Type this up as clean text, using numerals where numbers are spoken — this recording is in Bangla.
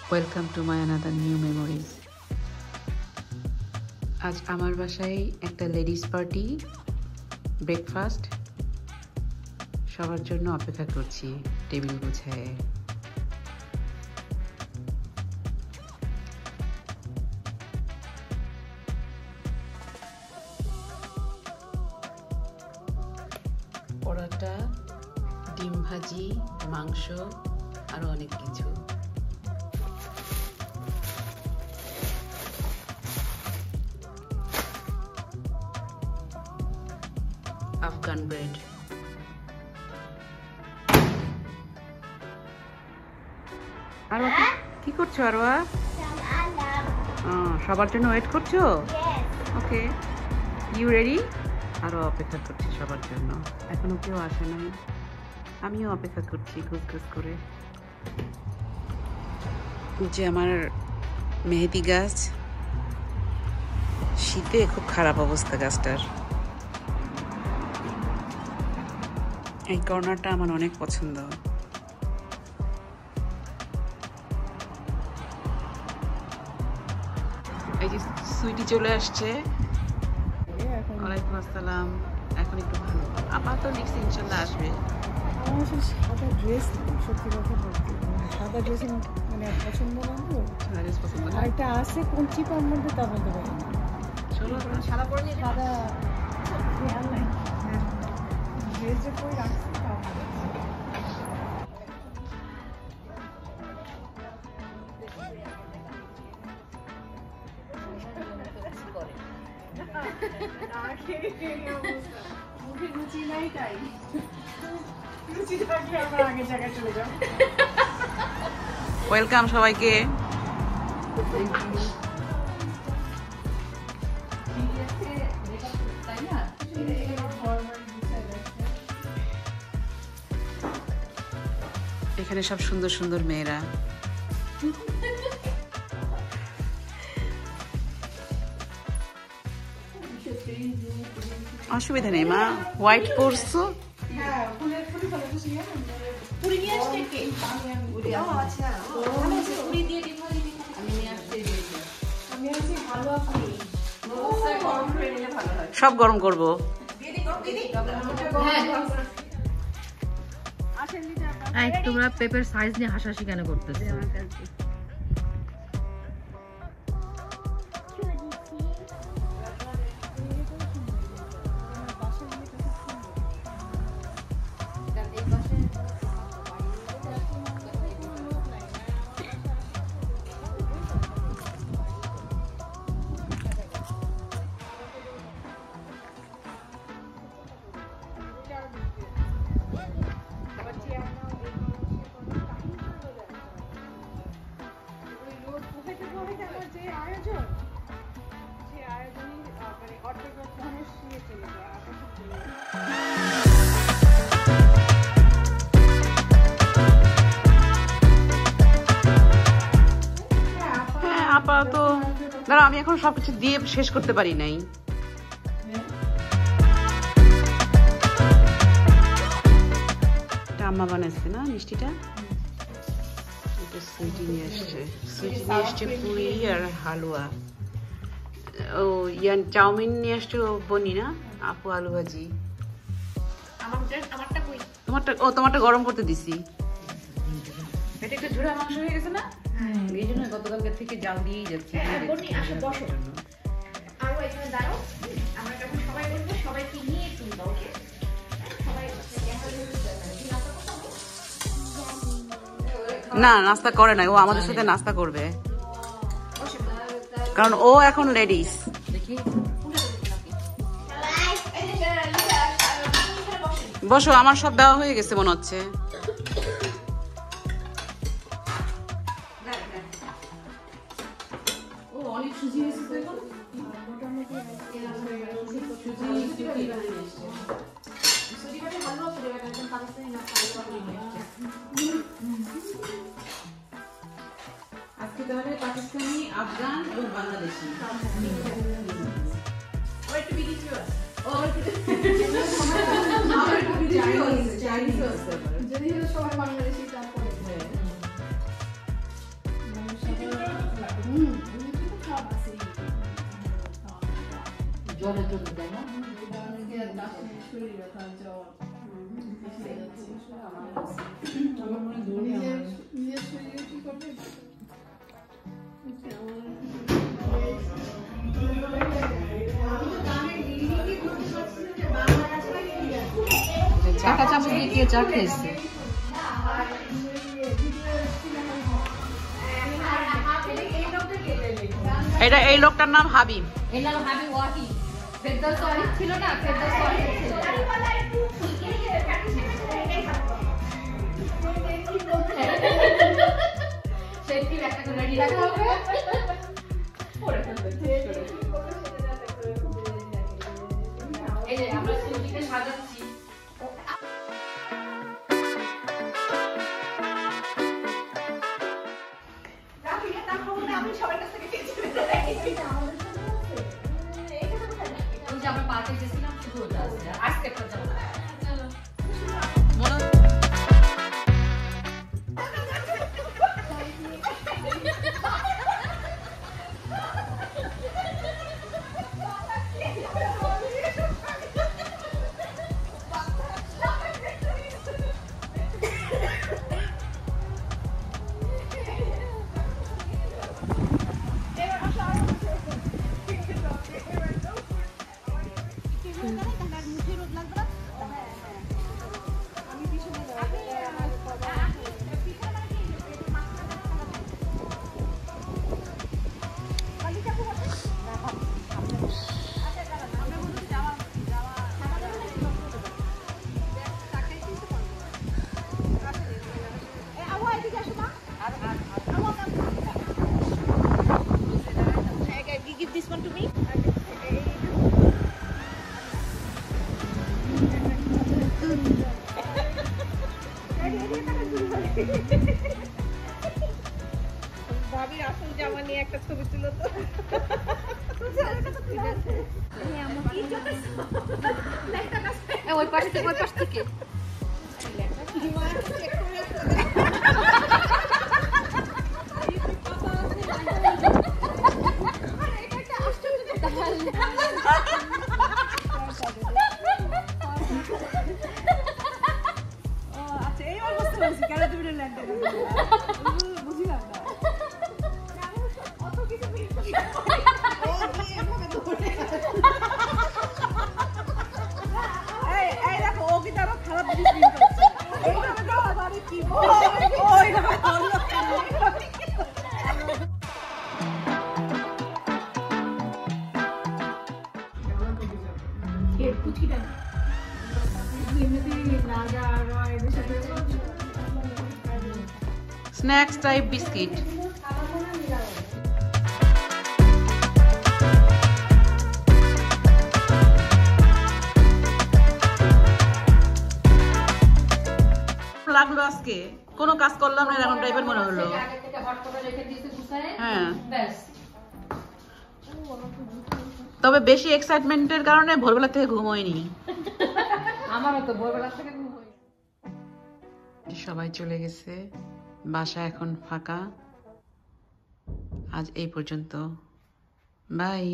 Welcome to my another new memories. আজ আমার বাসায় একটা লেডিস পার্টি, ব্রেকফাস্ট সবার জন্য অপেক্ষা করছি টেবিল গুছায়। পরোটা, ডিম ভাজি, মাংস আরো অনেক কিছু। আফগান ব্রেড। আরো কি করছো আরোয়া? সবার জন্য ওয়েট করছো? ওকে, ইউ রেডি? আরো অপেক্ষা করছি সবার জন্য, এখনো কেউ আসে নাই, আমিও অপেক্ষা করছি গুছ করে। যে আমার মেহেদি গাছ, শীতে খুব খারাপ অবস্থা গাছটার। এই কর্নারটা আমার অনেক পছন্দ। এই যে সুইটি চলে আসছে। ওয়ালাইকুম আসসালাম। এখন একটু ভালো, আপাতত নেক্সট ইনশাল্লাহ আসবে। আমার আসলে সাদা ড্রেস, সত্যি কথা বলতে সাদা ড্রেস মানে পছন্দ না। সাদা ড্রেস পছন্দ না। আর একটা আছে কোনটি পার মধ্যে তা বলতে পারি না। চলো সাদা পরে নিয়ে সাদা খেয়াল নাই, ড্রেস যে পরে রাখছি তা মুখে রুচি নাই, তাই রুচি থাকলে আমরা আগের জায়গায় চলে যাবো। ওয়েলকাম সবাইকে। এখানে সব সুন্দর সুন্দর মেয়েরা। অসুবিধা নেই মা, হোয়াইট পরছো। সব গরম করবো। তোমরা পেপার সাইজ নিয়ে হাসাহাসি কেন করতেছো? আপাতত দাঁড়া, আমি এখন সবকিছু দিয়ে শেষ করতে পারি নাই। আম্মা বানাইছে না মিষ্টিটা। সুইটি নিয়ে আসছে, সুইটি নিয়ে আসছে পুরি আর হালুয়া। ও ইয়ান চাউমিন নিয়ে আসছে বনি না, আপু আলু ভাজি। তোমারটা গরম করতে দিছি। এটা একটু ঝুড়া মাংস হয়ে গেছে না, এই জন্য গতকালকে থেকে জাল দিয়েই যাচ্ছে। না, নাস্তা করে নাই, ও আমাদের সাথে নাস্তা করবে, কারণ ও এখন লেডিস। বসো, আমার সব দেওয়া হয়ে গেছে মনে হচ্ছে। আজকে তাহলে পাকিস্তানি, আফগান এবং বাংলাদেশি। যদি সবাই বাংলাদেশি জ্বরের জন্য তাই না? শরীর ব্যথা জ্বর নিজের শরীরে কি করবে চাকা চামচ দিয়ে কে চা খেয়েছে? এটা এই লোকটার নাম হাবিব। এর নাম হাবিব ওয়াহি। ফেরদৌস ওয়াহিদ ছিল না, ফেরদৌস ওয়াহিদ ছিল। সেফটি একটা করে রেডি রাখা হবে। এই যে আমরা সুজিকে সাজাচ্ছি। আমরা পার্কে গেছিলাম, শুধু ওটা আছে, আজকে একটা যাবো। Give this one to me. ভাবি আসল জামা নিয়ে একটা ছবি তুলো তো। ওই পাশ থেকে, ওই পাশ থেকে। আচ্ছা এইবার বুঝতে পারছি কেন তুমি ল্যান্ডে বুঝলাম না অত কিছু এই দেখো ও কি তারও খারাপ জিনিস করছে এইভাবে দাও আবার কি ওইভাবে ধরলো এর কুচিটা স্ন্যাক্স টাইপ বিস্কিট। লাগলো আজকে কোনো কাজ করলাম না এরকম টাইপের মনে হলো। হ্যাঁ, তবে বেশি এক্সাইটমেন্টের কারণে ভোরবেলা থেকে ঘুম হয়নি। আমারও তো ভোরবেলা থেকে ঘুম হয়। সবাই চলে গেছে, বাসা এখন ফাঁকা। আজ এই পর্যন্ত, বাই।